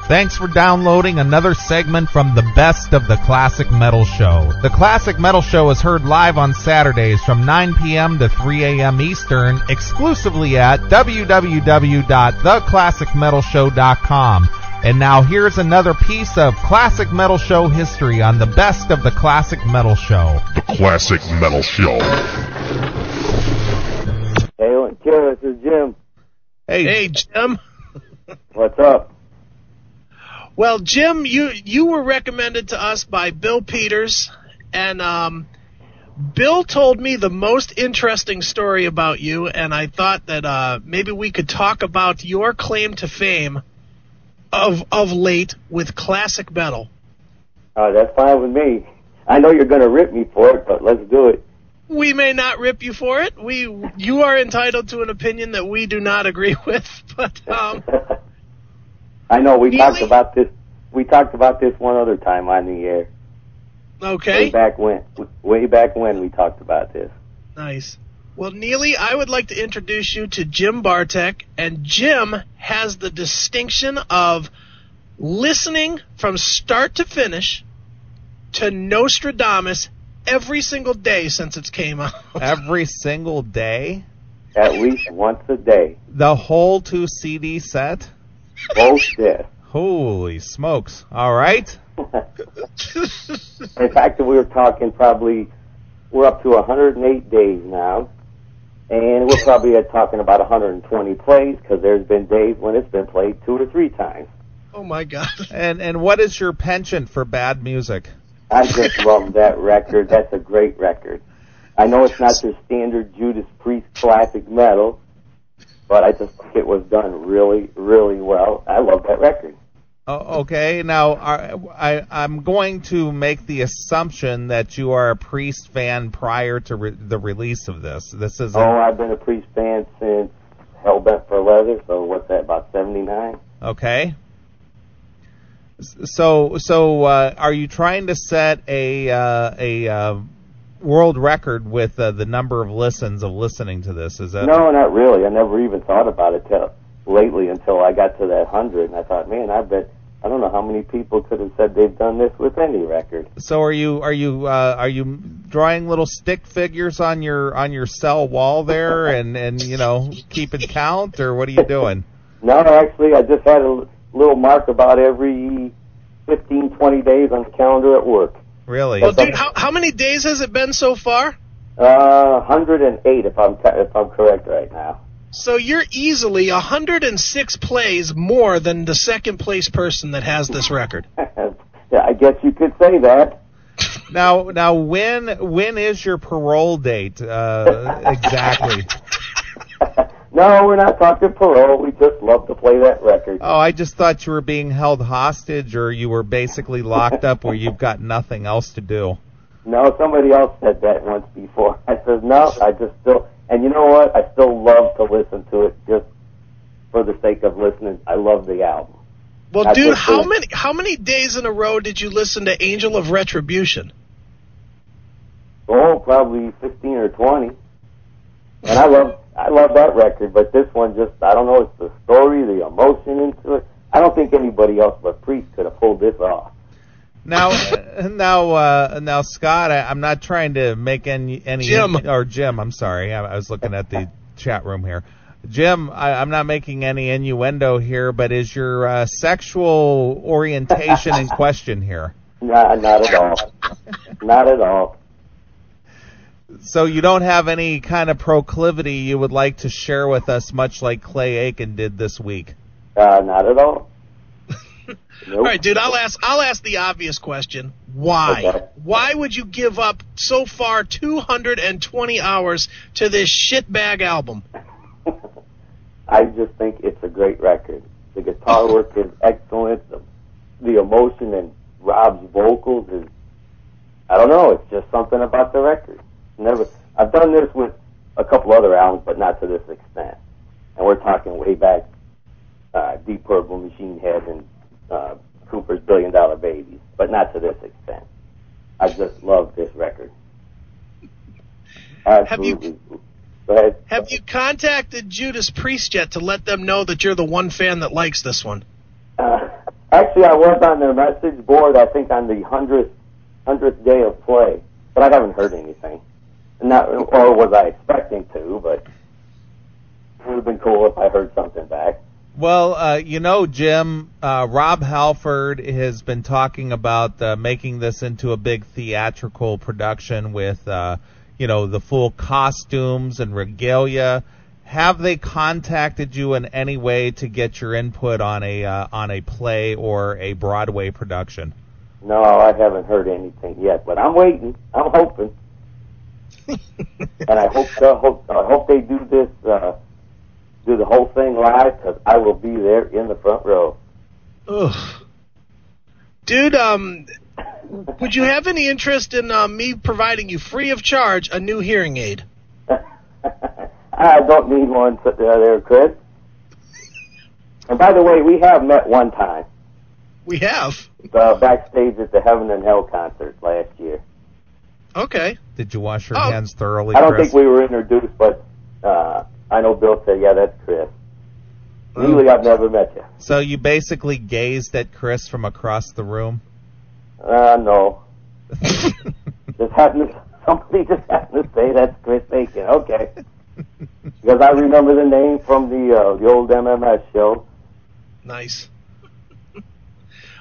Thanks for downloading another segment from the Best of the Classic Metal Show. The Classic Metal Show is heard live on Saturdays from 9 p.m. to 3 a.m. Eastern, exclusively at www.theclassicmetalshow.com. And now here's another piece of Classic Metal Show history on the Best of the Classic Metal Show. The Classic Metal Show. Hey, this is Jim. Hey, Jim. What's up? Well, Jim, you were recommended to us by Bill Peters, and Bill told me the most interesting story about you, and I thought that maybe we could talk about your claim to fame of late with classic metal. That's fine with me. I know you're going to rip me for it, but let's do it. We may not rip you for it. You are entitled to an opinion that we do not agree with, but I know we talked about this. We talked about this one other time on the air. Okay. Way back when we talked about this. Nice. Well, Neeley, I would like to introduce you to Jim Bartek, and Jim has the distinction of listening from start to finish to Nostradamus every single day since it came out. Every single day? At least once a day. The whole 2 CD set? Both days. Holy smokes. All right. In fact, we were talking we're up to 108 days now, and we're probably talking about 120 plays, because there's been days when it's been played 2 or 3 times. Oh, my God. And what is your penchant for bad music? I just love that record. That's a great record. I know it's not your standard Judas Priest classic metal, but I just think it was done really, really well. I love that record. Okay, now I'm going to make the assumption that you are a Priest fan prior to the release of this. This is I've been a Priest fan since Hellbent for Leather, so what's that, about 79? Okay. So are you trying to set a world record with the number of listens of listening to this? Is that No, not really. I never even thought about it lately until I got to that 100, and I thought, man, I don't know how many people could have said they've done this with any record. So are you drawing little stick figures on your cell wall there and keeping count, or what are you doing? No, actually, I just had a little mark about every 15, 20 days on the calendar at work. Really? Well, dude, how many days has it been so far? 108, if I'm correct right now. So you're easily 106 plays more than the second place person that has this record. Yeah, I guess you could say that. Now, when is your parole date exactly? No, we're not talking parole. We just love to play that record. Oh, I just thought you were being held hostage, or you were basically locked up where you've got nothing else to do. No, somebody else said that once before. I said, no, I just still... And you know what? I still love to listen to it just for the sake of listening. I love the album. Well, dude, how many days in a row did you listen to Angel of Retribution? Oh, probably 15 or 20. And I love that record, but this one just, I don't know, it's the story, the emotion into it. I don't think anybody else but Priest could have pulled this off. Now, Scott, I'm not trying to make any Jim. Or Jim, I'm sorry. I was looking at the chat room here. Jim, I'm not making any innuendo here, but is your sexual orientation in question here? Not at all. Not at all. So you don't have any kind of proclivity you would like to share with us, much like Clay Aiken did this week? Not at all. Nope. All right, dude, I'll ask the obvious question. Why? Okay. Why would you give up so far 220 hours to this shitbag album? I just think it's a great record. The guitar work is excellent. The emotion in Rob's vocals is, I don't know, it's just something about the record. I've done this with a couple other albums, but not to this extent. And we're talking way back, Deep Purple, Machine Head, and Cooper's $1 Billion Babies, but not to this extent. I just love this record. Absolutely. Go ahead. Have you contacted Judas Priest yet to let them know that you're the one fan that likes this one? Actually, I was on their message board, I think, on the 100th day of play, but I haven't heard anything. Or was I expecting to, but it would have been cool if I heard something back. Well, Jim, Rob Halford has been talking about making this into a big theatrical production with, the full costumes and regalia. Have they contacted you in any way to get your input on a play or a Broadway production? No, I haven't heard anything yet, but I'm waiting. I'm hoping, and I hope they do this. Do the whole thing live, because I will be there in the front row. Ugh. Dude, would you have any interest in me providing you free of charge a new hearing aid? I don't need one there, Chris. And by the way, we have met one time. We have? Backstage at the Heaven and Hell concert last year. Okay. Did you wash your hands thoroughly, I don't Chris? think we were introduced, but I know Bill said, yeah, that's Chris. Neeley, I've never met you. So you basically gazed at Chris from across the room? No. Somebody just happened to say that's Chris Bacon. Okay. Because I remember the name from the old MMS show. Nice.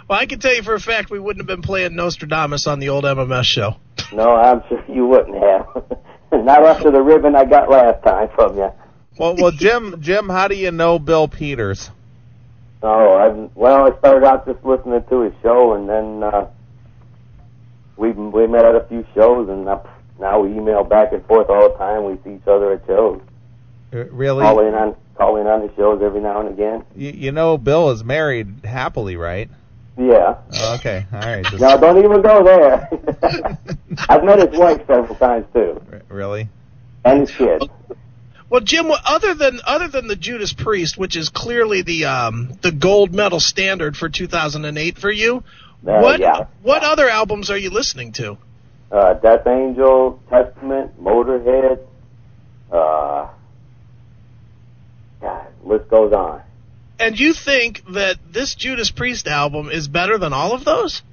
Well, I can tell you for a fact we wouldn't have been playing Nostradamus on the old MMS show. No, I'm sure you wouldn't have. Not after the ribbon I got last time from you. Well, Jim, how do you know Bill Peters? Oh, I started out just listening to his show, and then we met at a few shows, and now we email back and forth all the time. We see each other at shows. Really? Calling on the shows every now and again. You know Bill is married happily, right? Yeah. Okay, all right. No, don't even go there. I've met his wife several times, too. Really? And his kids. Well, Jim, other than the Judas Priest, which is clearly the gold medal standard for 2008 for you, what other albums are you listening to? Death Angel, Testament, Motorhead. List goes on. And you think that this Judas Priest album is better than all of those?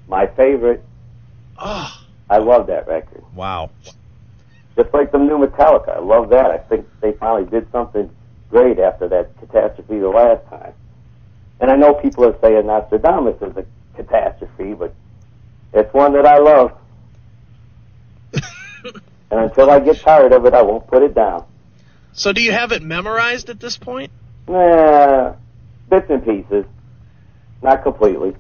My favorite. Oh. I love that record. Wow. Just like the new Metallica. I love that. I think they finally did something great after that catastrophe the last time. And I know people are saying Nostradamus is a catastrophe, but it's one that I love. And until I get tired of it, I won't put it down. So do you have it memorized at this point? Bits and pieces. Not completely.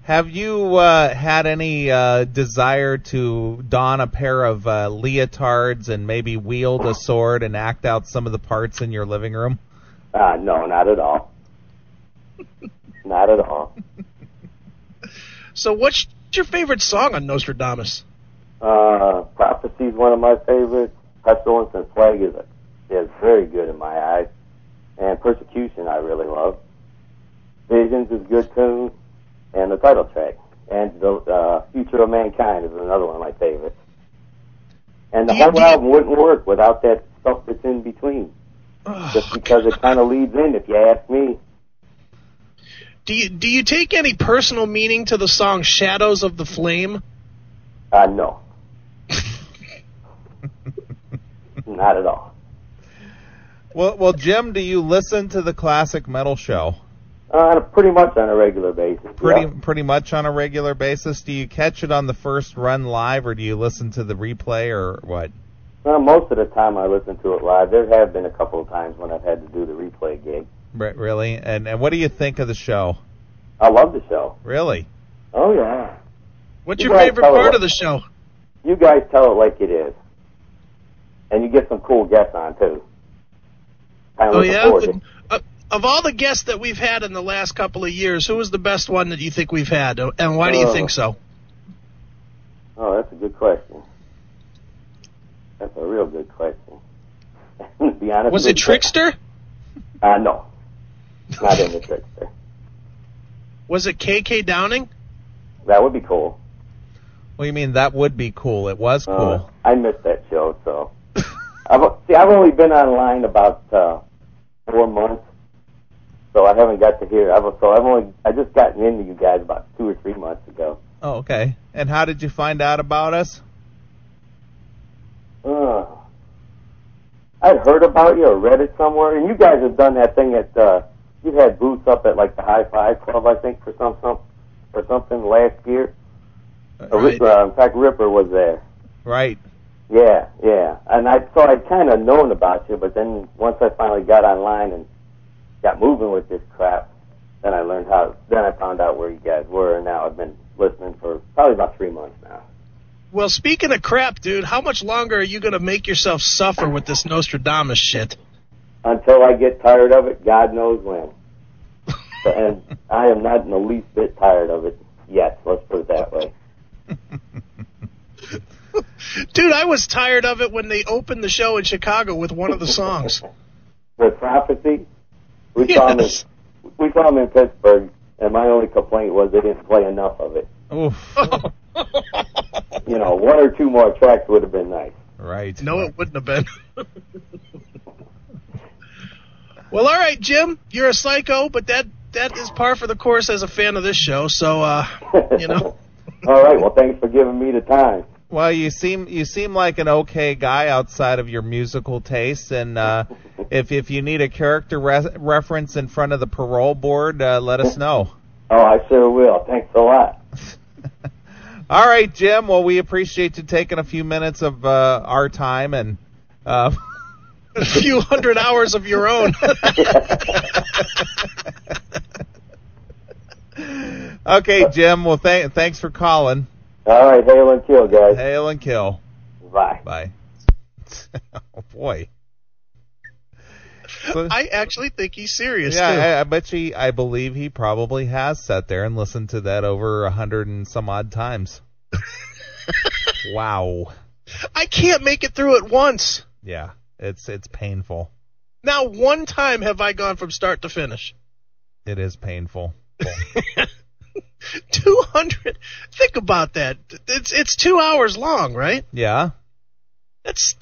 Have you had any desire to don a pair of leotards and maybe wield a sword and act out some of the parts in your living room? No, not at all. Not at all. So what's your favorite song on Nostradamus? Prophecy is one of my favorites. Pestilence and Plague is very good in my eyes. And Persecution I really love. Visions is a good tune. And the title track. And the Future of Mankind is another one of my favorites. And the whole album wouldn't work without that stuff that's in between. Just because it kind of leads in, if you ask me. Do you take any personal meaning to the song Shadows of the Flame? No. Not at all. Well, Jim, do you listen to the Classic Metal Show? Pretty much on a regular basis. Pretty much on a regular basis. Do you catch it on the first run live, or do you listen to the replay, or what? Most of the time I listen to it live. There have been a couple of times when I've had to do the replay gig. Really? And what do you think of the show? I love the show. Really? Oh, yeah. What's your favorite part of the show? You guys tell it like it is. And you get some cool guests on, too. Oh, yeah? Of all the guests that we've had in the last couple of years, who was the best one that you think we've had, and why do you think so? Oh, that's a good question. That's a real good question. To be honest, was it Trickster? No. Not in the Trickster. Was it KK Downing? That would be cool. Well, you mean that would be cool. It was cool. I missed that show, so. I've only been online about 4 months, So I haven't got to hear it. I just gotten into you guys about 2 or 3 months ago. Oh, okay. And how did you find out about us? I'd heard about you or read it somewhere, and you guys have done that thing at, you had booths up at like the High Five Club, I think, for something last year. Right. In fact, Ripper was there. Right. Yeah. And so I'd kind of known about you, but then once I finally got online and got moving with this crap, then I found out where you guys were, and now I've been listening for probably about 3 months now. Well, speaking of crap, dude, how much longer are you going to make yourself suffer with this Nostradamus shit? Until I get tired of it, God knows when. And I am not in the least bit tired of it yet, let's put it that way. Dude, I was tired of it when they opened the show in Chicago with one of the songs. With Prophecy? We saw them in Pittsburgh, and my only complaint was they didn't play enough of it. Oof. You know, 1 or 2 more tracks would have been nice. Right. No, it wouldn't have been. Well, all right, Jim, you're a psycho, but that is par for the course as a fan of this show, so, you know. All right, well, thanks for giving me the time. Well, you seem like an okay guy outside of your musical tastes, and if you need a character reference in front of the parole board, let us know. Oh, I sure will. Thanks a lot. All right, Jim. Well, we appreciate you taking a few minutes of our time and a few hundred hours of your own. Okay, Jim. Well, thanks for calling. All right, hail and kill, guys. Hail and kill. Bye. Bye. Oh, boy. So, I actually think he's serious, yeah, too. I believe he probably has sat there and listened to that over 100 and some odd times. Wow. I can't make it through it once. Yeah, it's painful. Now, one time have I gone from start to finish. It is painful. 200. Think about that. It's 2 hours long, right? Yeah. That's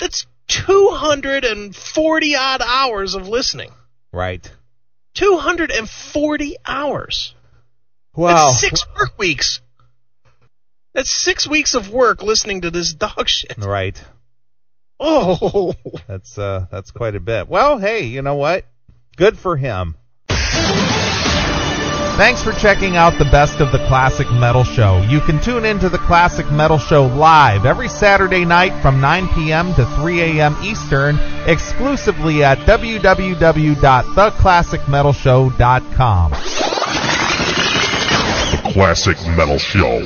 240 odd hours of listening. Right. 240 hours. Wow. That's 6 work weeks. That's 6 weeks of work listening to this dog shit. Right. Oh. That's quite a bit. Well, hey, you know what? Good for him. Thanks for checking out the Best of the Classic Metal Show. You can tune into the Classic Metal Show live every Saturday night from 9 p.m. to 3 a.m. Eastern, exclusively at www.theclassicmetalshow.com. The Classic Metal Show.